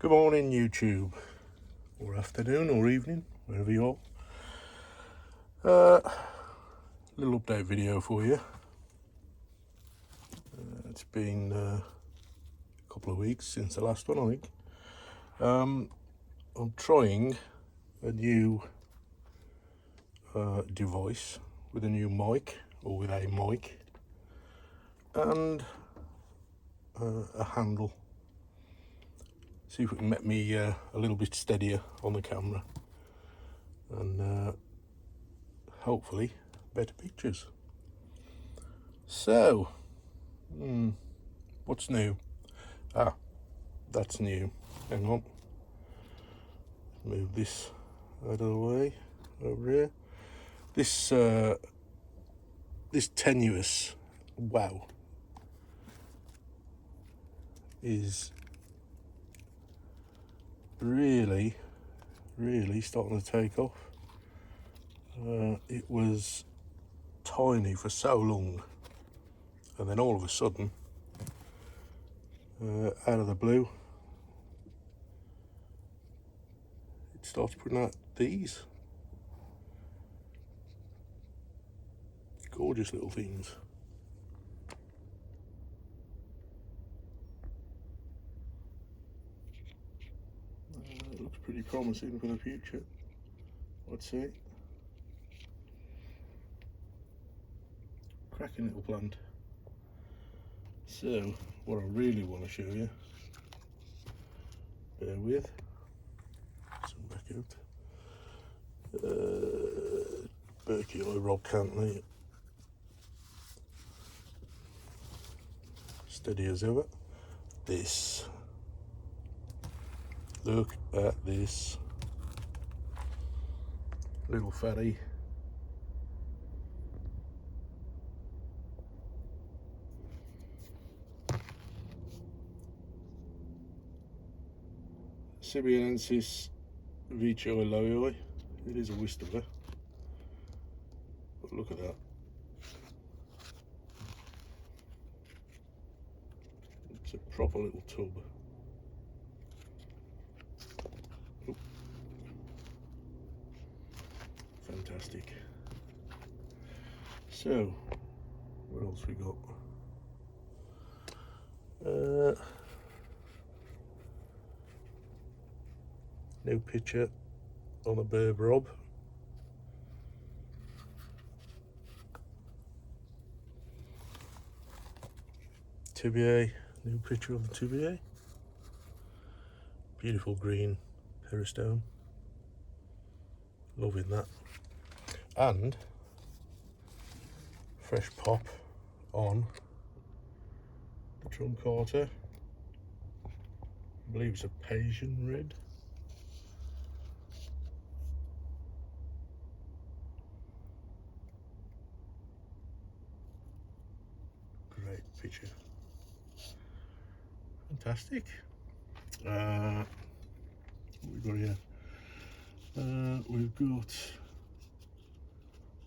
Good morning, YouTube, or afternoon, or evening, wherever you are. Little update video for you. It's been a couple of weeks since the last one, I think. I'm trying a new device with a new mic, or with a mic, and a handle. See if we can make me a little bit steadier on the camera, and hopefully better pictures. So, what's new? That's new. Hang on. Move this out of the way over here. This tenuous wow is really starting to take off. It was tiny for so long, and then all of a sudden, out of the blue, it starts putting out these gorgeous little things. It looks pretty promising for the future, I'd say. Cracking little plant. So, what I really want to show you, bear with, zoom back out, Berkey Rob Cantley, steady as ever. This, look at this little fatty. Heliamphora vichoi. It is a Wisterer, but look at that. It's a proper little tub. Oh. Fantastic. So, what else we got? New picture on a Burb Rob. Tibiae, new picture of the tibiae. Beautiful green peristome. Loving that. And fresh pop on the truncator. I believe it's a Persian red. Great picture. Fantastic. What we've got here. We've got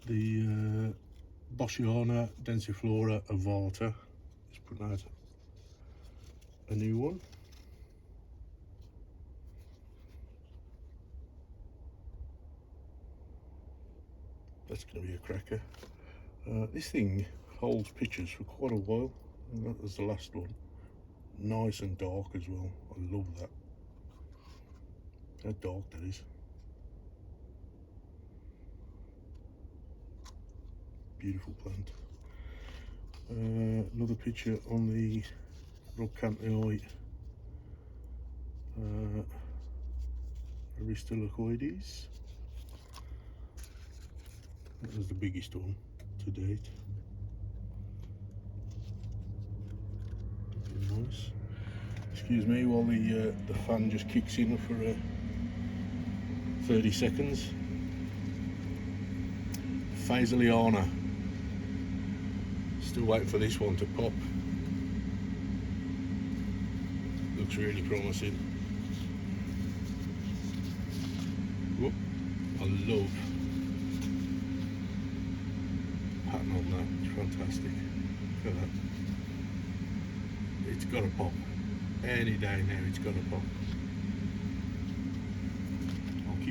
the Boschiana densiflora ovata. Just putting out a new one. That's going to be a cracker. This thing holds pictures for quite a while, and that was the last one. Nice and dark as well. I love that. How dark that is. Beautiful plant. Another picture on the Rhodocanthioi Aristolochoides. That was the biggest one to date. Nice. Excuse me while the fan just kicks in for 30 seconds. Phasaliana. Still waiting for this one to pop. Looks really promising. Whoop. I love pattern on that. It's fantastic. Look at that. It's got to pop. Any day now it's got to pop.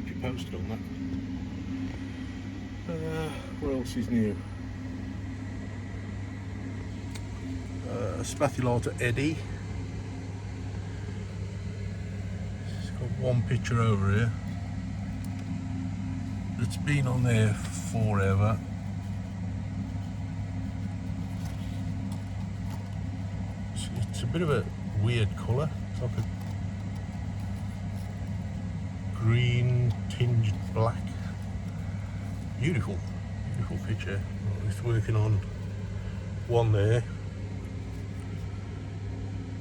keep you posted on that. What else is new? Spathulata Eddie. It's got one picture over here. It's been on there forever. It's a bit of a weird colour. It's like a green tinged black. Beautiful, beautiful picture. It's working on one there.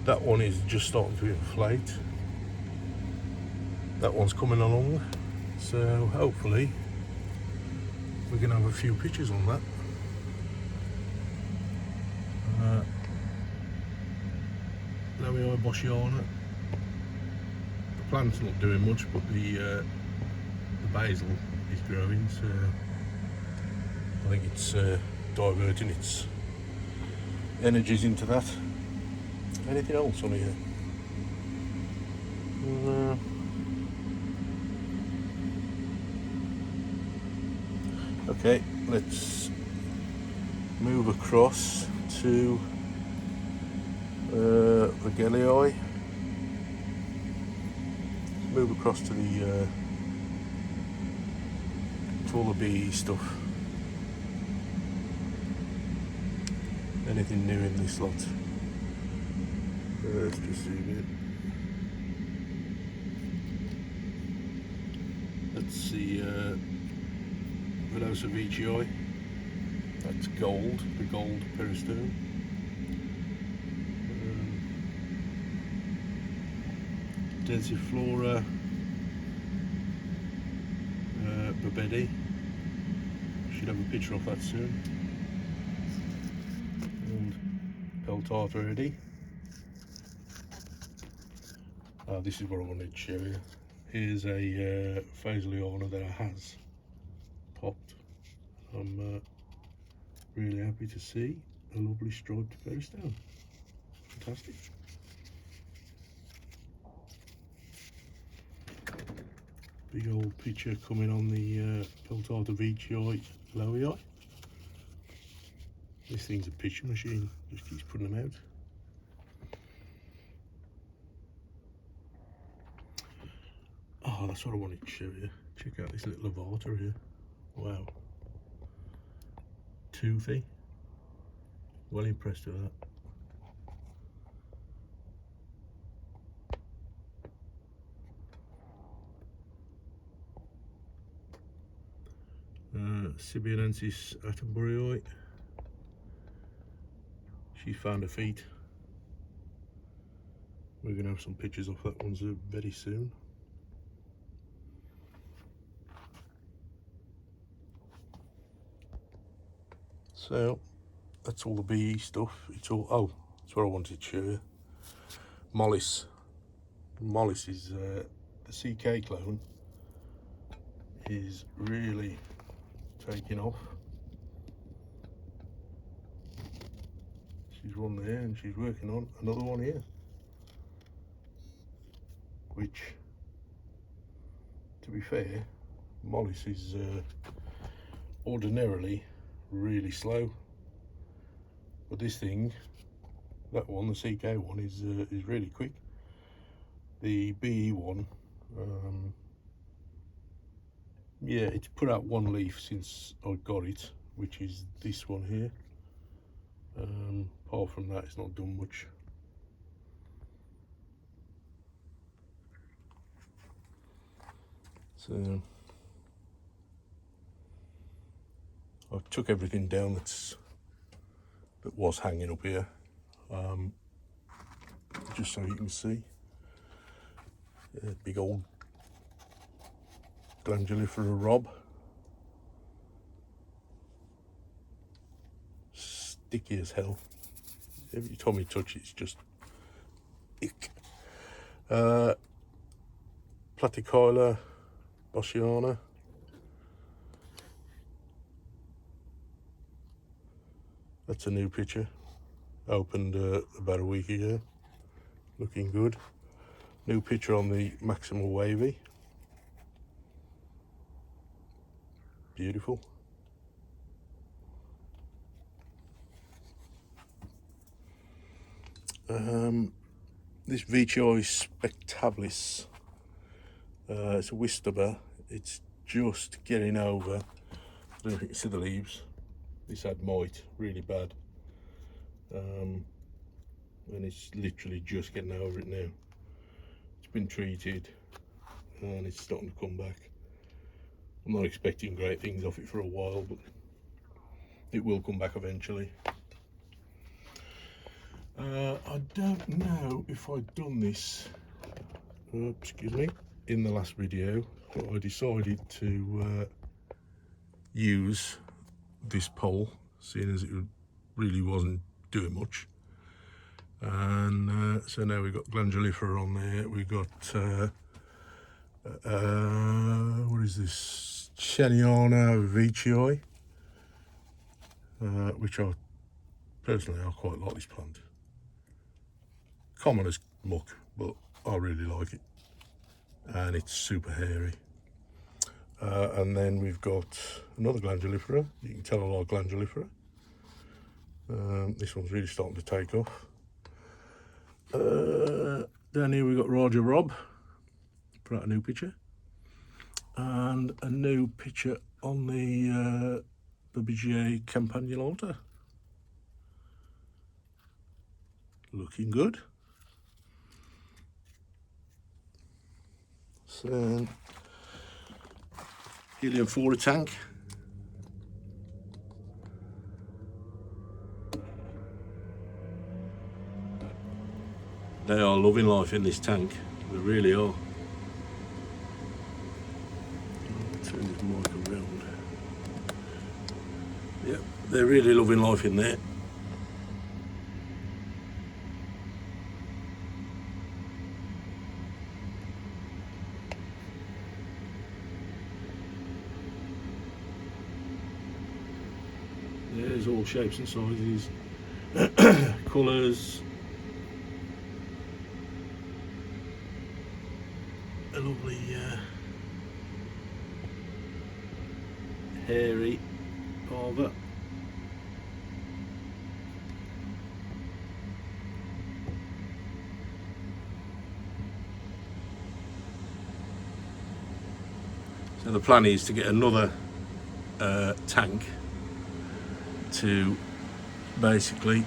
That one is just starting to inflate. That one's coming along. So hopefully we can have a few pictures on that. Now we are Boschiana. The plant's not doing much, but the basil is growing, so I think it's diverting its energies into that. Anything else on here? Okay, let's move across to the Gelii. Move across to the to all the bee stuff. Anything new in this lot? Let's just zoom in. Let's see, Velocivicii. That's gold, the gold peristome. Densiflora Babedi. Should have a picture of that soon. And Peltata Eddie. This is what I wanted to show you. Here's a Heliamphora that has popped. I'm really happy to see a lovely striped peristome. Fantastic. Big old picture coming on the Peltata Vicii Lowii. This thing's a picture machine, just keeps putting them out. Oh, that's what I wanted to show you. Check out this little Avata here. Wow. Toothy. Well impressed with that. Sibianensis Attenboroughii. She found her feet. We're going to have some pictures of that one very soon. So that's all the bee stuff. It's all, oh, that's what I wanted to show you. Mollis. Mollis is the CK clone is really taking off. She's one there and she's working on another one here, which, to be fair, Mollis is ordinarily really slow, but this thing, that one, the CK one, is really quick. The BE one, yeah, it's put out one leaf since I got it, which is this one here. Apart from that, it's not done much. So I took everything down that was hanging up here, just so you can see. Big old Glandulifera Rob. Sticky as hell. Every time you touch it, it's just ick. Platycoila Boschiana. That's a new picture. Opened about a week ago. Looking good. New picture on the Maximal Wavy. beautiful. This VTI spectabilis, it's a Wisterbur. It's just getting over, I don't know if you can see the leaves. This had mite, really bad. And it's literally just getting over it now. It's been treated and it's starting to come back. I'm not expecting great things off it for a while, but it will come back eventually. I don't know if I'd done this, excuse me, in the last video, but I decided to use this pole, seeing as it really wasn't doing much. And so now we've got Glandulifera on there. We've got what is this, Heliamphora VTI, which I personally quite like this plant. Common as muck, but I really like it, and it's super hairy. And then we've got another Glandulifera. You can tell I like Glandulifera. This one's really starting to take off. Down here we've got Roger Rob, put out a new picture, and a new picture on the BBGA Campanulata. Looking good. So, Heliamphora tank. They are loving life in this tank. They really are. Turn this mic around. Yep, they're really loving life in there. There's all shapes and sizes, colours. A lovely hairy parva. So the plan is to get another tank to basically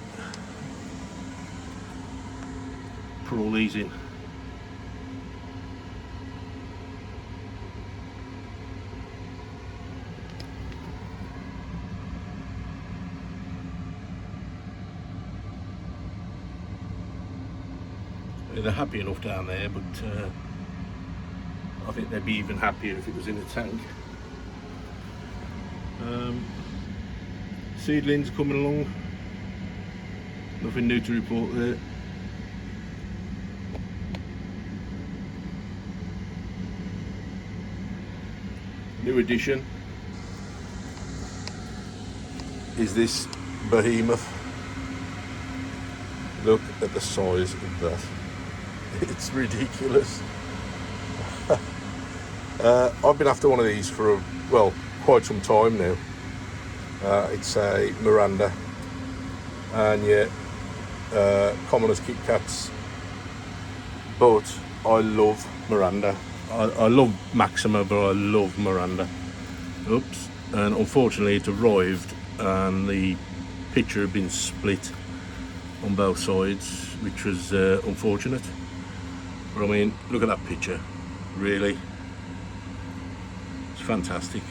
put all these in. They're happy enough down there, but I think they'd be even happier if it was in a tank. Seedlings coming along, nothing new to report there. New addition is this behemoth. Look at the size of that. It's ridiculous. I've been after one of these for quite some time now. It's a Miranda, and yet common as Kit Kats, but I love Miranda. I love Maxima, but I love Miranda. Oops, and unfortunately it arrived and the picture had been split on both sides, which was unfortunate. But I mean, look at that picture, really, it's fantastic.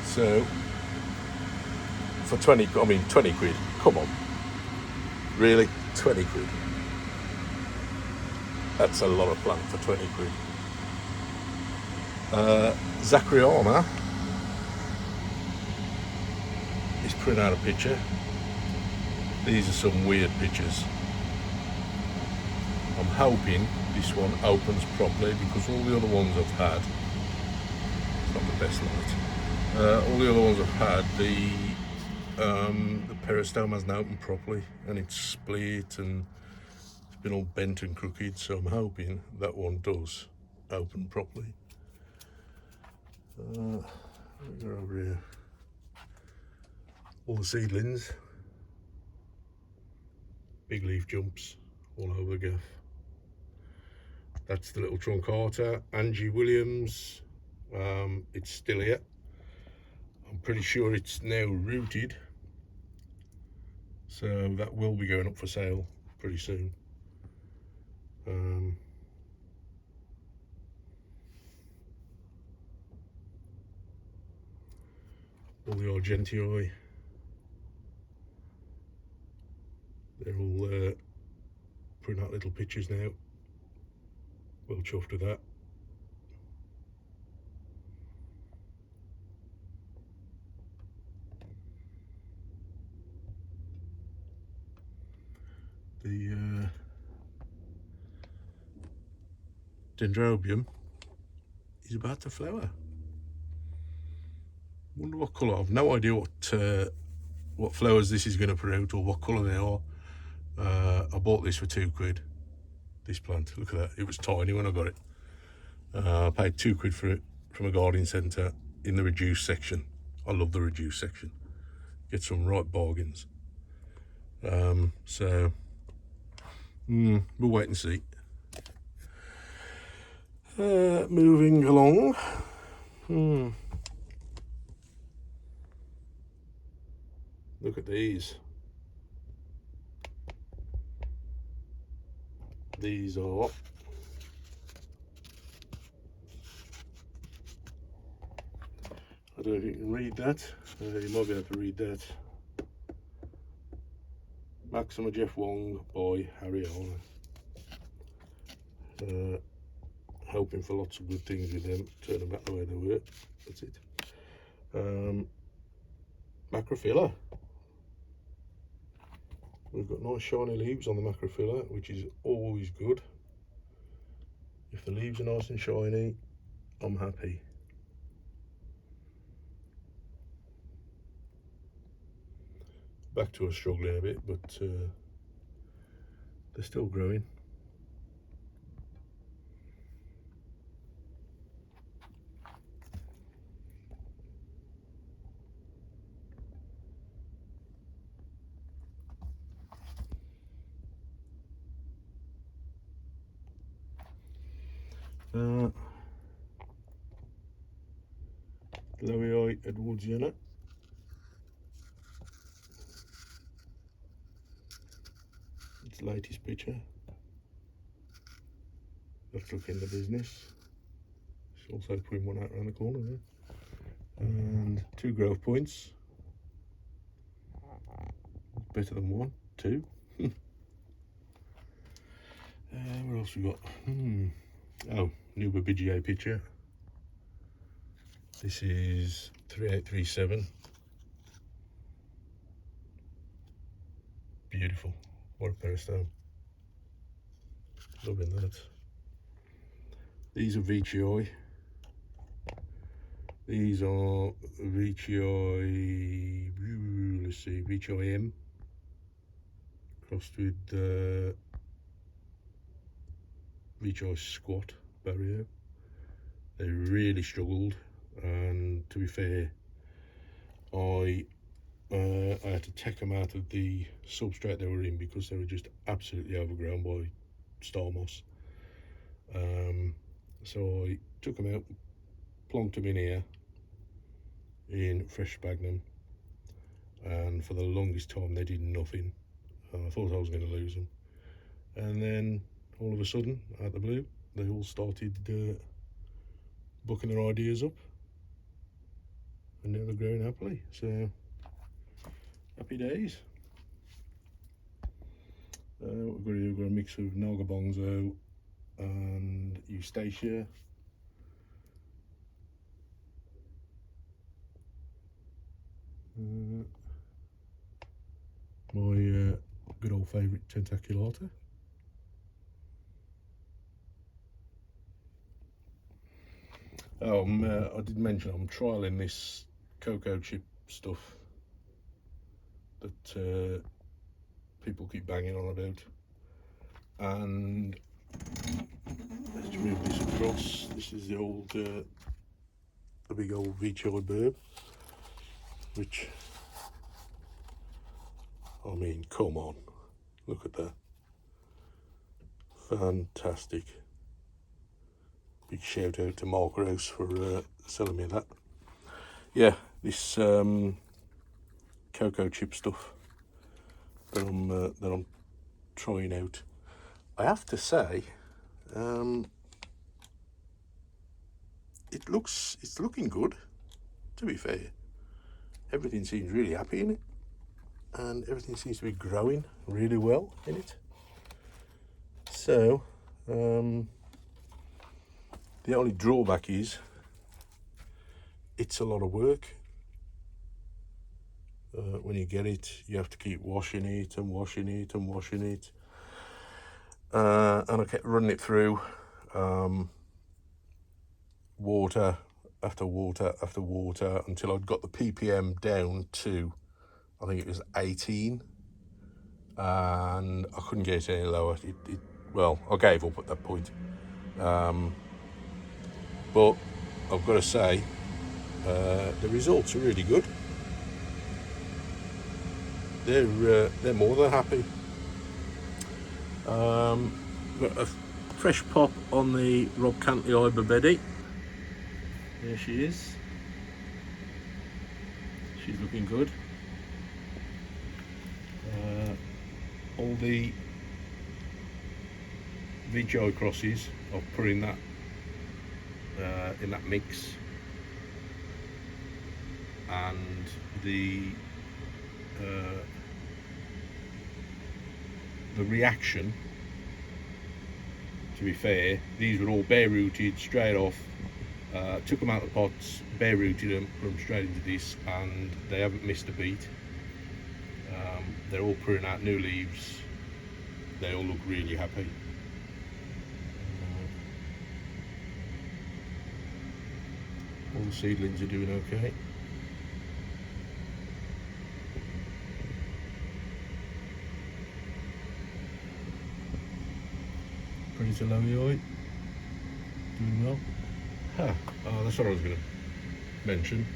So for 20 quid, come on, really, 20 quid. That's a lot of plant for 20 quid. Zacchariana is putting out a picture. These are some weird pictures. I'm hoping this one opens properly, because all the other ones I've had, it's not the best light. All the other ones I've had, the peristome hasn't opened properly, and it's split and it's been all bent and crooked. So I'm hoping that one does open properly. Go over here. All the seedlings, big leaf jumps all over the gaff. That's the little truncata, Angie Williams. It's still here. I'm pretty sure it's now rooted, so that will be going up for sale pretty soon. All the Argentii, they're all putting out little pictures now. Well chuffed with that. The dendrobium is about to flower. Wonder what colour. I've no idea what flowers this is going to put out or what colour they are. I bought this for £2. This plant, look at that. It was tiny when I got it. I paid £2 for it from a garden centre in the reduced section. I love the reduced section. Get some right bargains. So we'll wait and see. Moving along. Look at these. These are I don't know if you can read that. You might be able to read that. Maxima Jeff Wong by Harry Arner. Hoping for lots of good things with them. Turn them back the way they were. That's it. Macrophylla. We've got nice shiny leaves on the Macrophylla, which is always good. If the leaves are nice and shiny, I'm happy. Back to us struggling a bit, but they're still growing. Loweii Edwardsiana. Its latest picture. Let's look in the business. It's also putting one out around the corner there. And 2 growth points. Better than 1, 2. What else we got? Oh, new Babigia picture. This is 3837. Beautiful. What a peristome. Loving that. These are Veitchii. These are Veitchii, let's see, Veitchii M crossed with Veitchii Squat Barrio. They really struggled, and to be fair, I had to take them out of the substrate they were in because they were just absolutely overgrown by star moss. So I took them out, plonked them in here in fresh sphagnum, and for the longest time they did nothing. I thought I was going to lose them, and then all of a sudden, out of the blue, they all started booking their ideas up, and now they're growing happily. So happy days. We've got a mix of Nagabonzo and Eustacia. My good old favourite Tentaculata. I did mention I'm trialling this cocoa chip stuff that people keep banging on about, and let's move this across. This is the old the big old beech-eyed bird, which, I mean, come on, look at that. Fantastic. Big shout out to Mark Rouse for selling me that. Yeah, this cocoa chip stuff that I'm trying out. I have to say, it's looking good. To be fair, everything seems really happy in it, and everything seems to be growing really well in it. So, the only drawback is it's a lot of work. When you get it, you have to keep washing it and washing it and washing it. And I kept running it through water after water after water until I'd got the ppm down to, I think it was 18, and I couldn't get it any lower. Well, I gave up at that point. But I've got to say, the results are really good. They're more than happy. Got a fresh pop on the Rob Cantley Ibobedi. There she is. She's looking good. All the VGI crosses I've put in that mix, and the reaction, to be fair, these were all bare rooted straight off. Took them out of the pots, bare rooted them, put them straight into this, and they haven't missed a beat. They're all putting out new leaves. They all look really happy. All the seedlings are doing okay. Pretty Heliamphora doing well. That's what I was going to mention.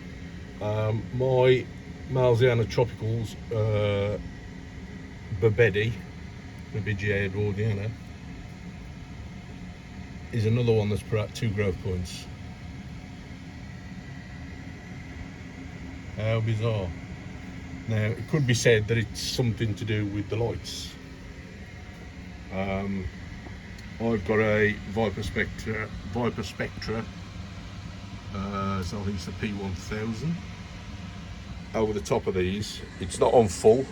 My Malziana Tropicals Babedi, Babigia Edwardiana, is another one that's put out 2 growth points. How bizarre. Now, it could be said that it's something to do with the lights. I've got a Viper Spectra, so I think it's the P1000. Over the top of these, it's not on full,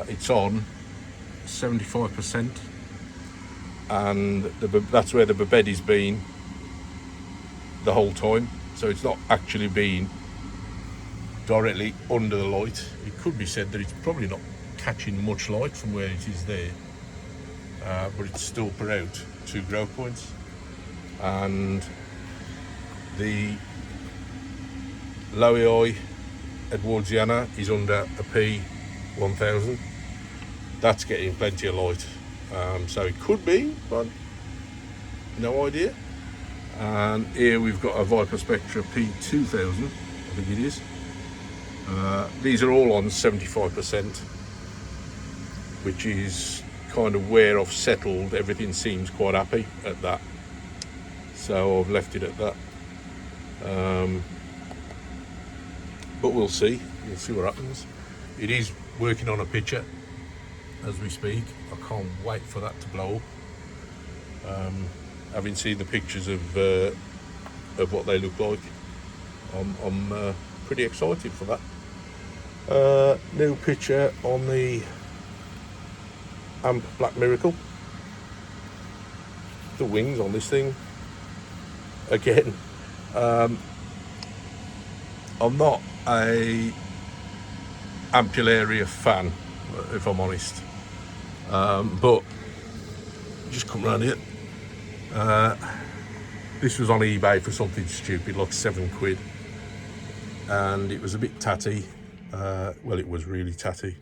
it's on 75%, and that's where the Babedi's been the whole time, so it's not actually been directly under the light. It could be said that it's probably not catching much light from where it is there, but it's still put out 2 growth points. And the Loei Edwardiana is under a P1000. That's getting plenty of light, so it could be, but no idea. And here we've got a Viper Spectra P2000, I think it is. These are all on 75%, which is kind of where I've settled. Everything seems quite happy at that, so I've left it at that. But we'll see what happens. It is working on a picture as we speak. I can't wait for that to blow up. Having seen the pictures of what they look like, I'm pretty excited for that. New picture on the Amp Black Miracle. The wings on this thing again. I'm not a Ampullaria fan, if I'm honest, but just come round here. This was on eBay for something stupid like £7, and it was a bit tatty. Well, it was really tatty,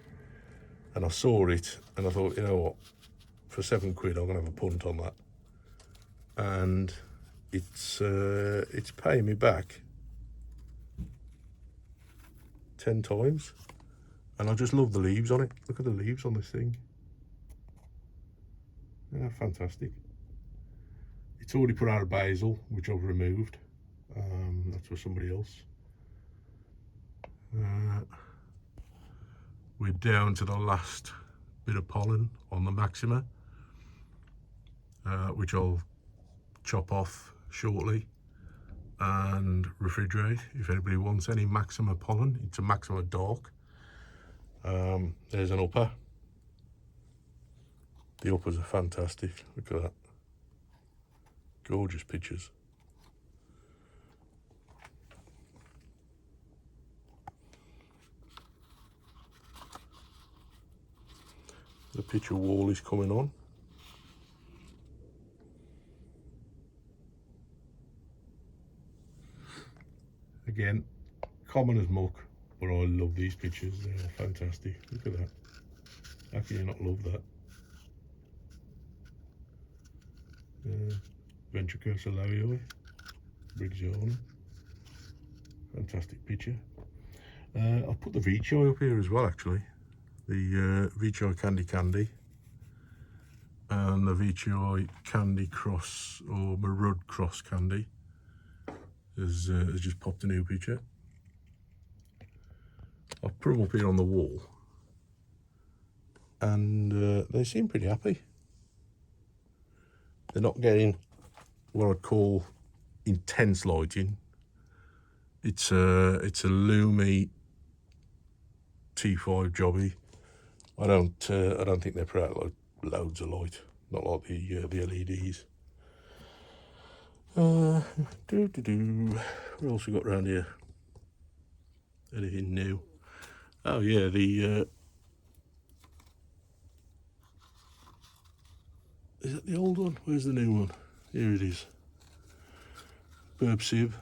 and I saw it and I thought, you know what, for £7 I'm gonna have a punt on that. And it's paying me back 10 times. And I just love the leaves on it. Look at the leaves on this thing. Yeah, fantastic. It's already put out a basil, which I've removed. That's for somebody else. We're down to the last bit of pollen on the maxima, which I'll chop off shortly and refrigerate if anybody wants any maxima pollen. It's a maxima dark. There's an upper. The uppers are fantastic. Look at that. Gorgeous pictures. The picture wall is coming on. Again, common as muck, but I love these pictures. They're fantastic. Look at that. How can you not love that? Ventrica solarioi, British Island. Fantastic picture. I'll put the Veitchii up here as well, actually. The Veitchii Candy and the Veitchii Candy Cross, or Marud Cross Candy has just popped a new picture. I've put them up here on the wall and they seem pretty happy. They're not getting what I'd call intense lighting. It's a Lumi T5 jobby. I don't think they put out like loads of light, not like the LEDs. What else we got around here? Anything new? Oh yeah, is that the old one? Where's the new one? Here it is. Burb sieve.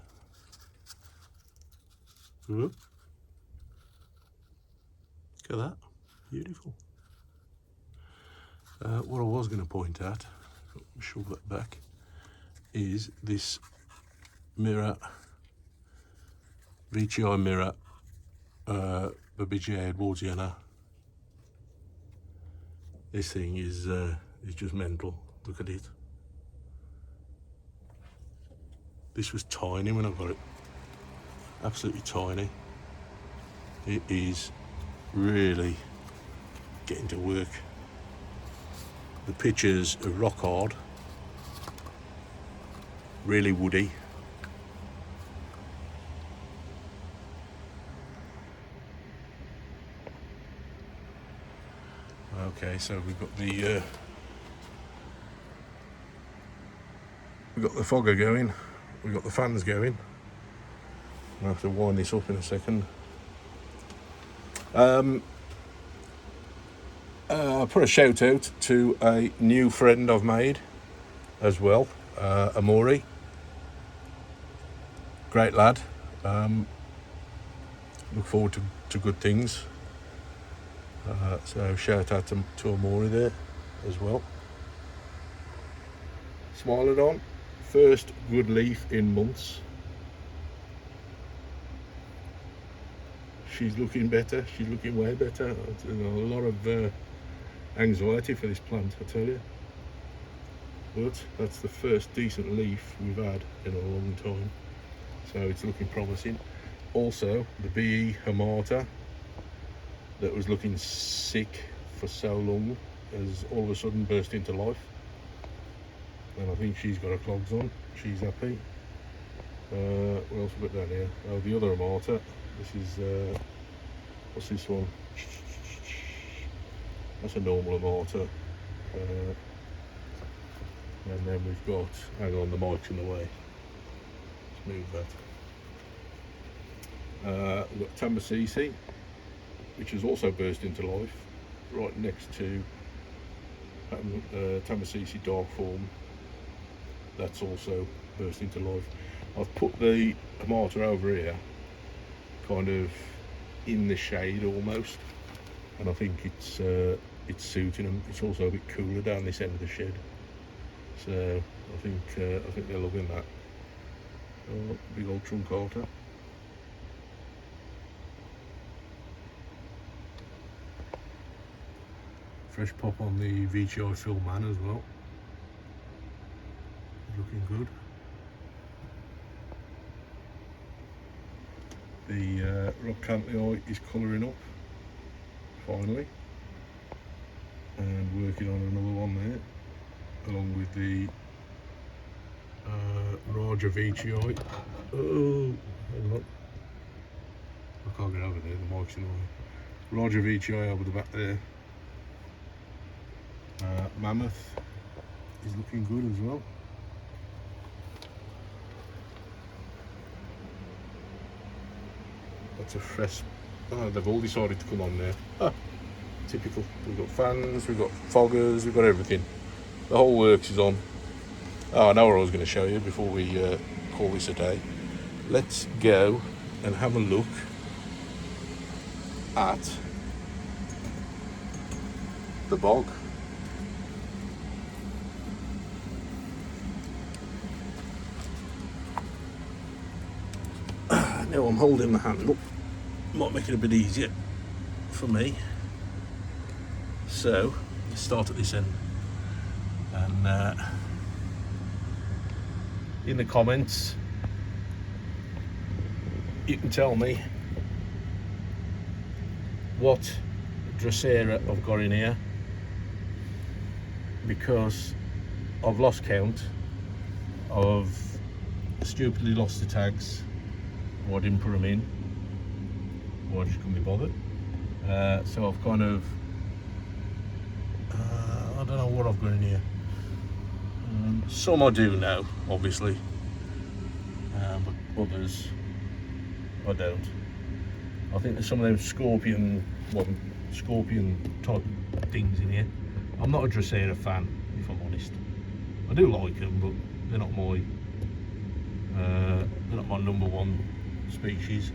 Look at that. Beautiful. What I was going to point at, shove that back, is this mirror, Veitchii mirror, Babigia Edwardiana. This thing is just mental. Look at it. This was tiny when I got it. Absolutely tiny. It is really getting to work. The pictures are rock hard, really woody. Okay, so we've got the fogger going, we've got the fans going. I'll have to wind this up in a second. I'll put a shout out to a new friend I've made as well, Amori. Great lad. Look forward to good things. So shout out to Amori there as well. Smilodon, first good leaf in months. She's looking better, she's looking way better. A lot of anxiety for this plant, I tell you. But that's the first decent leaf we've had in a long time. So it's looking promising. Also, the BE Hamata that was looking sick for so long has all of a sudden burst into life. And I think she's got her clogs on. She's happy. What else we got down here? Oh, the other Hamata. This is, what's this one? That's a normal Hamata. And then we've got, hang on, the mic's in the way. Let's move that. We've got Tambasisi, which has also burst into life, right next to Tambasisi dark form. That's also burst into life. I've put the Hamata over here, kind of in the shade almost, and I think it's suiting them. It's also a bit cooler down this end of the shed, so I think they're loving that. Oh, big old truncator. Fresh pop on the VTI Phil Man as well. Looking good. The rock cantley is colouring up finally, and working on another one there, along with the larger VTI. Oh, hang on. I can't get over there, the mic's in the way. Larger VTI over the back there. Mammoth is looking good as well. That's a fresh. Oh, they've all decided to come on there. Ah, typical. We've got fans, we've got foggers, we've got everything. The whole works is on. Oh, I know what I was going to show you before we call this a day. Let's go and have a look at the bog. Now I'm holding the handle, might make it a bit easier for me. So, let's start at this end. And in the comments, you can tell me what Drosera I've got in here, because I've lost count. I've stupidly lost the tags, or I didn't put them in, or I just couldn't be bothered. So I've kind of, I don't know what I've got in here. Some I do know, obviously, but others I don't. I think there's some of those scorpion type things in here. I'm not a Drosera fan, if I'm honest. I do like them, but they're not my number one species.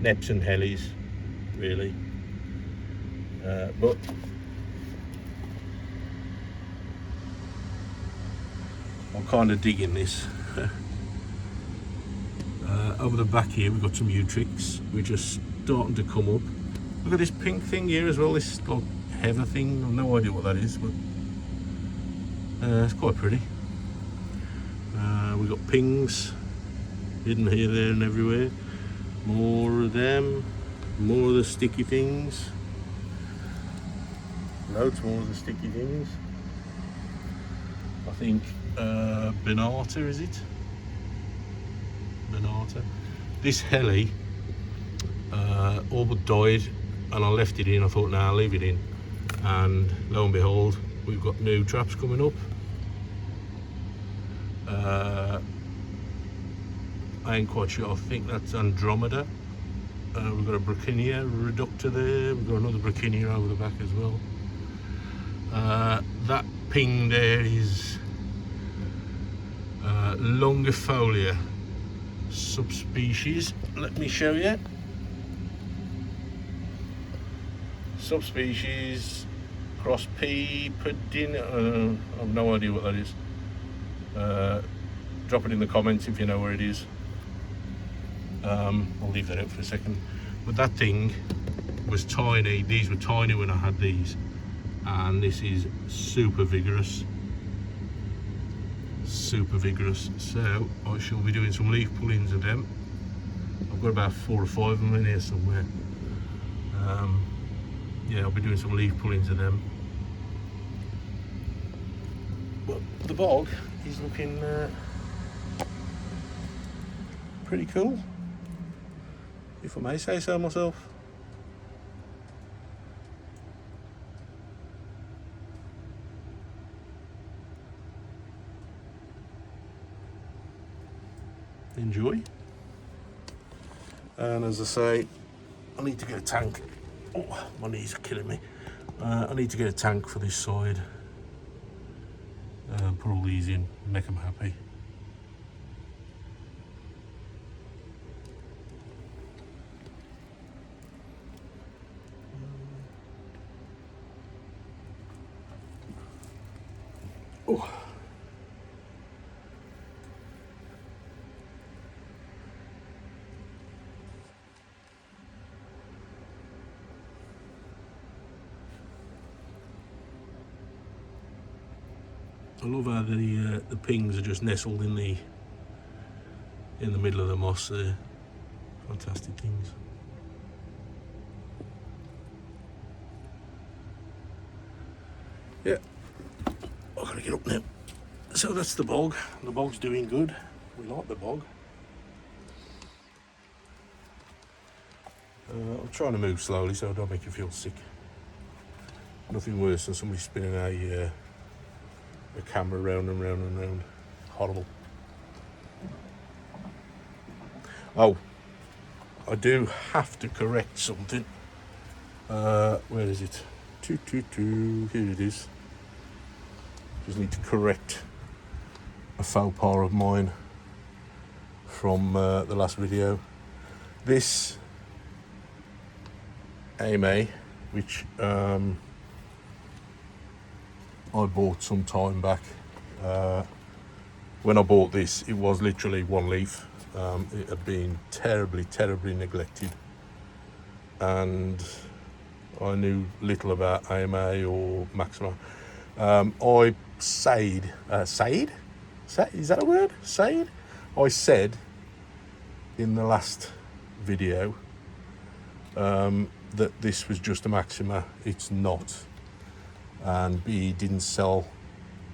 Neps and Helis, really. But I'm kind of digging this. Over the back here we've got some Utrix, which are starting to come up. Look at this pink thing here as well, this like heather thing. I've no idea what that is, but it's quite pretty. We've got pings hidden here, there and everywhere. More of them, more of the sticky things. Loads more of the sticky things. I think Benata, is it? Benata. This heli all but died, and I left it in. I thought, nah, I'll leave it in. And lo and behold, we've got new traps coming up. I ain't quite sure. I think that's Andromeda. We've got a Brachynia reductor there. We've got another Brachynia over the back as well. That ping there is Longifolia subspecies. Let me show you. Subspecies cross P Pedina. I have no idea what that is. Drop it in the comments if you know where it is. I'll leave that out for a second. But that thing was tiny. These were tiny when I had these, and this is super vigorous. Super vigorous. So I shall be doing some leaf pullings of them. I've got about 4 or 5 of them in here somewhere. Yeah, I'll be doing some leaf pullings of them. But the bog is looking pretty cool, if I may say so myself. Enjoy. And as I say, I need to get a tank. Oh, my knees are killing me. I need to get a tank for this side. Put all these in, make them happy. Oh. I love how the pings are just nestled in the middle of the moss there. Fantastic things. Yeah, I've got to get up now. So that's the bog. The bog's doing good. We like the bog. I'm trying to move slowly so I don't make you feel sick. Nothing worse than somebody spinning a camera round and round and round. Horrible. Oh, I do have to correct something. Where is it? Here it is. Just need to correct a faux pas of mine from the last video. This AMA, which I bought some time back. When I bought this, it was literally one leaf. It had been terribly neglected, and I knew little about AMA or Maxima. I said, is that a word? Said? I said in the last video that this was just a Maxima. It's not. And B didn't sell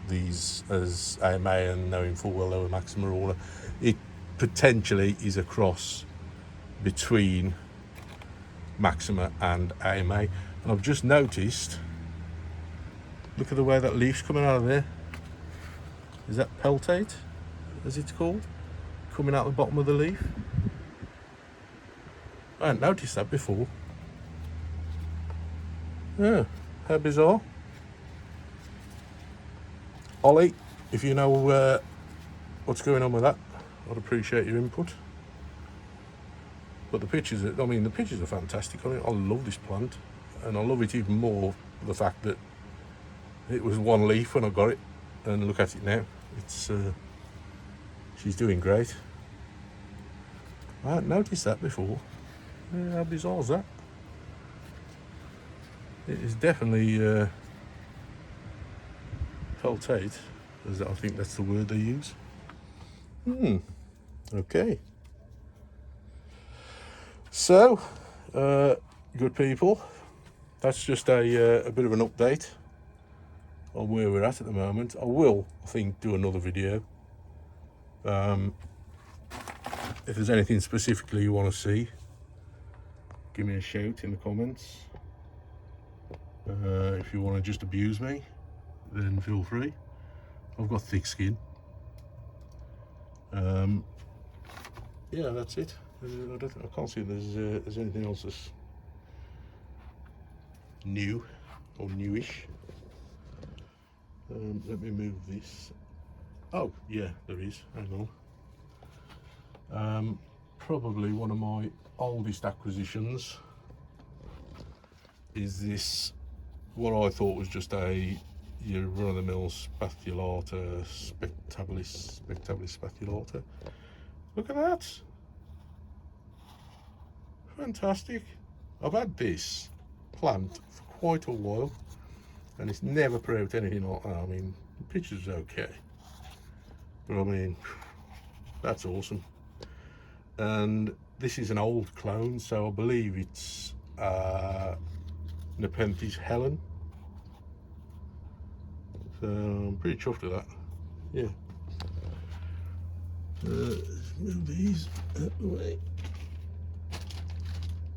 these as AMA, and knowing full well they were Maxima order. It potentially is a cross between Maxima and AMA. And I've just noticed, look at the way that leaf's coming out of there. Is that peltate, as it's called? Coming out the bottom of the leaf. I hadn't noticed that before. Yeah, how bizarre. Ollie, if you know what's going on with that, I'd appreciate your input. But the pictures are fantastic on it. I love this plant, and I love it even more for the fact that it was one leaf when I got it, and look at it now. It's she's doing great. I hadn't noticed that before. Yeah, how bizarre is that? It is definitely peltate, as I think that's the word they use. Okay. So, good people, that's just a bit of an update on where we're at the moment. I will, I think, do another video. If there's anything specifically you want to see, give me a shout in the comments. If you want to just abuse me, then feel free. I've got thick skin. Yeah, that's it. I can't see there's anything else that's new or newish. Let me move this. Oh yeah, there is. Hang on. Probably one of my oldest acquisitions is this, what I thought was just your run-of-the-mill Spathulata, spectabilis spathulata. Look at that. Fantastic. I've had this plant for quite a while, and it's never put out anything like that. I mean, the picture's okay, but I mean, that's awesome. And this is an old clone, so I believe it's Nepenthes Helen. So I'm pretty chuffed with that. Yeah. Let's move these out the way.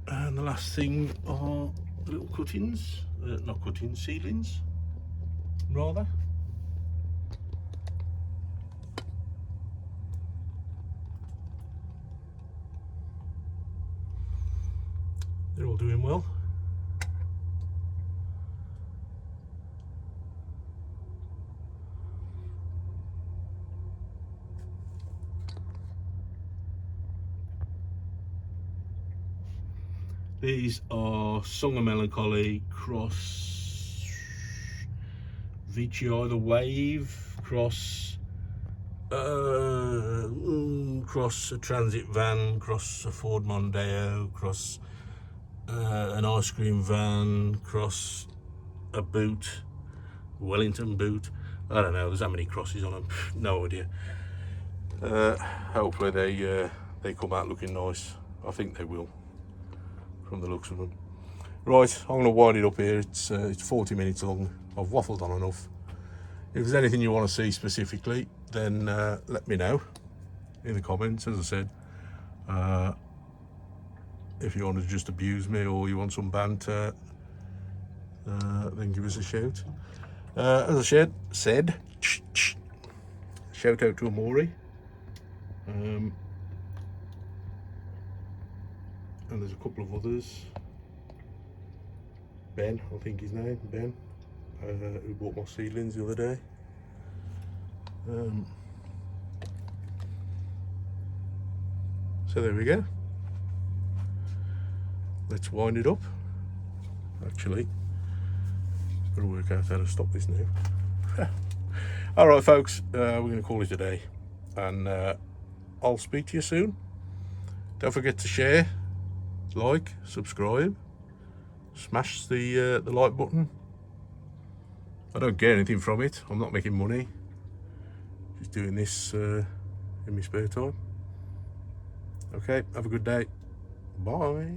And the last thing are the little cuttings, not cuttings, seedlings, rather. They're all doing well. These are Song of Melancholy cross VGI the Wave cross cross a transit van, cross a Ford Mondeo, cross an ice cream van, cross a boot, Wellington boot. I don't know, there's how many crosses on them, no idea. Hopefully they come out looking nice. I think they will, from the looks of them. Right, I'm going to wind it up here. It's 40 minutes long. I've waffled on enough. If there's anything you want to see specifically, then let me know in the comments. As I said, if you want to just abuse me or you want some banter, then give us a shout. As I said, shout out to Amori. And there's a couple of others. Ben, I think his name, Ben, who bought my seedlings the other day. So there we go. Let's wind it up. Actually, gotta work out how to stop this now. All right, folks, we're going to call it a day, and I'll speak to you soon. Don't forget to share, like, subscribe, smash the like button. I don't get anything from it. I'm not making money. Just doing this in my spare time. Okay, have a good day. Bye.